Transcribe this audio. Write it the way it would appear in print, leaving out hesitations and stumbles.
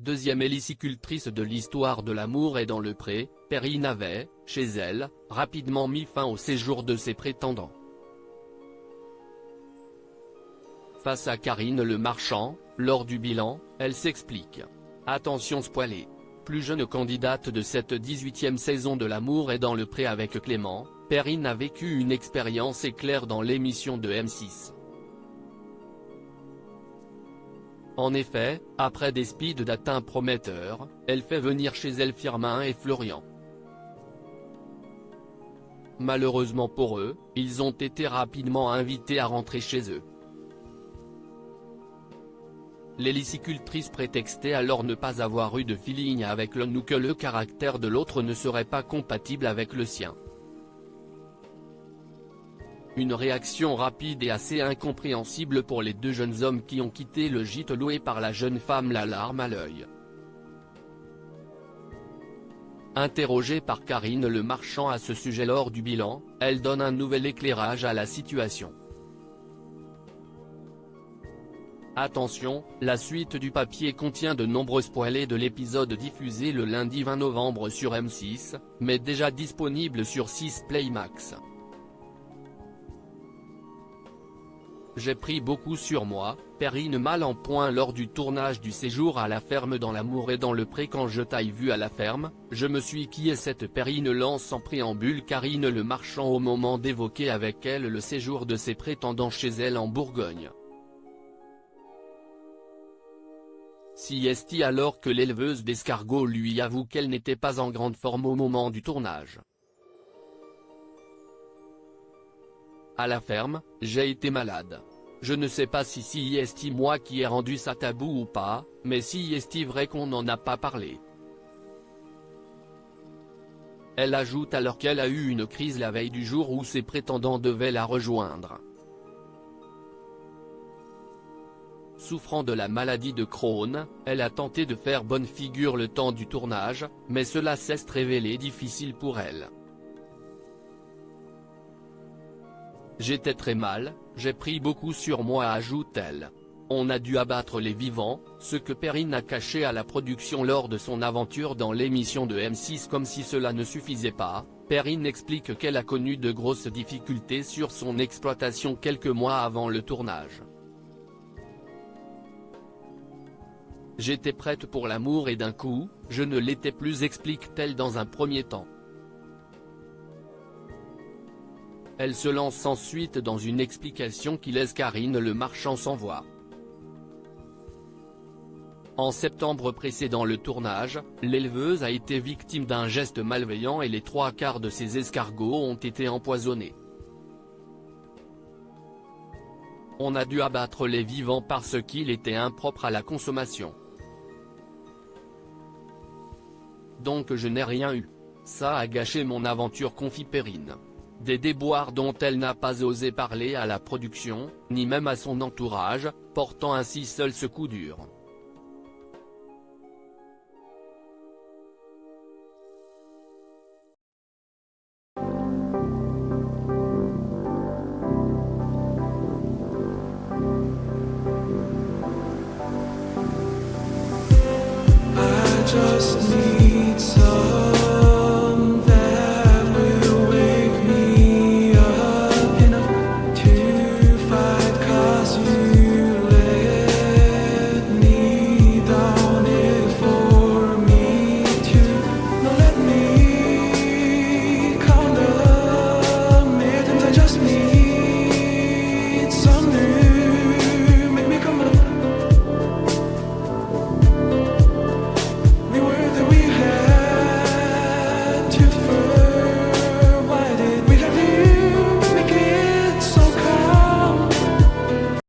deuxième hélicicultrice de l'histoire de l'amour est dans le pré, Perrine avait, chez elle, rapidement mis fin au séjour de ses prétendants. Face à Karine Le Marchand, lors du bilan, elle s'explique. Attention spoilé. Plus jeune candidate de cette 18e saison de L'amour est dans le pré avec Clément, Perrine a vécu une expérience éclair dans l'émission de M6. En effet, après des speed dating prometteurs, elle fait venir chez elle Firmin et Florian. Malheureusement pour eux, ils ont été rapidement invités à rentrer chez eux. L'hélicicultrice prétextait alors ne pas avoir eu de feeling avec l'un ou que le caractère de l'autre ne serait pas compatible avec le sien. Une réaction rapide et assez incompréhensible pour les deux jeunes hommes qui ont quitté le gîte loué par la jeune femme la larme à l'œil. Interrogée par Karine Le Marchand à ce sujet lors du bilan, elle donne un nouvel éclairage à la situation. Attention, la suite du papier contient de nombreux spoilers de l'épisode diffusé le lundi 20 novembre sur M6, mais déjà disponible sur 6 Play Max. J'ai pris beaucoup sur moi, Perrine mal en point lors du tournage du séjour à la ferme dans L'amour et dans le pré. Quand je t'ai vu à la ferme, je me suis dit qui est cette Perrine, lance en préambule Karine Le Marchand au moment d'évoquer avec elle le séjour de ses prétendants chez elle en Bourgogne. Siesti alors que l'éleveuse d'escargots lui avoue qu'elle n'était pas en grande forme au moment du tournage. À la ferme, j'ai été malade. Je ne sais pas si est moi qui ai rendu ça tabou ou pas, mais si est vrai qu'on n'en a pas parlé. Elle ajoute alors qu'elle a eu une crise la veille du jour où ses prétendants devaient la rejoindre. Souffrant de la maladie de Crohn, elle a tenté de faire bonne figure le temps du tournage, mais cela s'est révélé difficile pour elle. J'étais très mal, j'ai pris beaucoup sur moi, ajoute-t-elle. On a dû abattre les vivants, ce que Perrine a caché à la production lors de son aventure dans l'émission de M6. Comme si cela ne suffisait pas, Perrine explique qu'elle a connu de grosses difficultés sur son exploitation quelques mois avant le tournage. J'étais prête pour l'amour et d'un coup, je ne l'étais plus, explique-t-elle dans un premier temps. Elle se lance ensuite dans une explication qui laisse Karine Le Marchand sans voix. En septembre précédant le tournage, l'éleveuse a été victime d'un geste malveillant et les 3/4 de ses escargots ont été empoisonnés. On a dû abattre les vivants parce qu'il était impropre à la consommation. Donc je n'ai rien eu. Ça a gâché mon aventure, confie Perrine. Des déboires dont elle n'a pas osé parler à la production, ni même à son entourage, portant ainsi seul ce coup dur. I just need